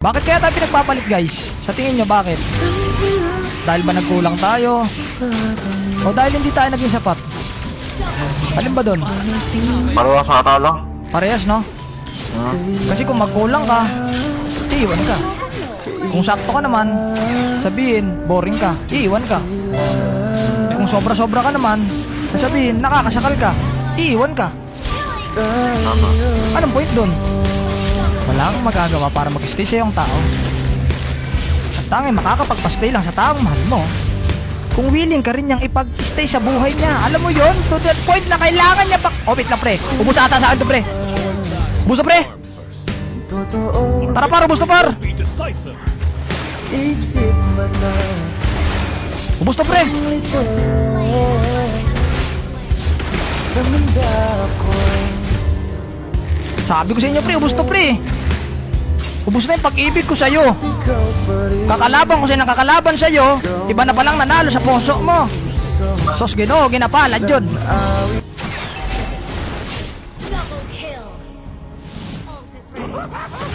Bakit kaya tayo pinagpapalit guys? Sa tingin nyo bakit? Dahil ba nagkulang tayo? O dahil hindi tayo naging sapat? Alin ba doon? Parehas ata lang. Parehas no? Kasi kung magkulang ka, iiwan ka. Kung sakto ka naman, sabihin boring ka, iiwan ka. Kung sobra-sobra ka naman, sabihin nakakasakal ka, iiwan ka. Anong point doon? Wala kang magagawa para mag-stay sa iyong tao. Ang tanging makakapagpastay lang sa taong mahal mo kung willing ka rin niyang ipag-stay sa buhay niya. Alam mo yon, to that point na kailangan niya pa. Oh, wait lang pre, ubus ata sa akin to pre. Ubus na pre. Tara par, ubus na par. Ubus na pre. Sabi ko sa inyo pre, ubus na pre. Ubus na yung pag-ibig ko sa'yo. Kakalaban ko sa'yo ng kakalaban sa'yo. Iba na palang nanalo sa puso mo. Sos Ginoo, ginapalad yun. Double kill. Ult is ready.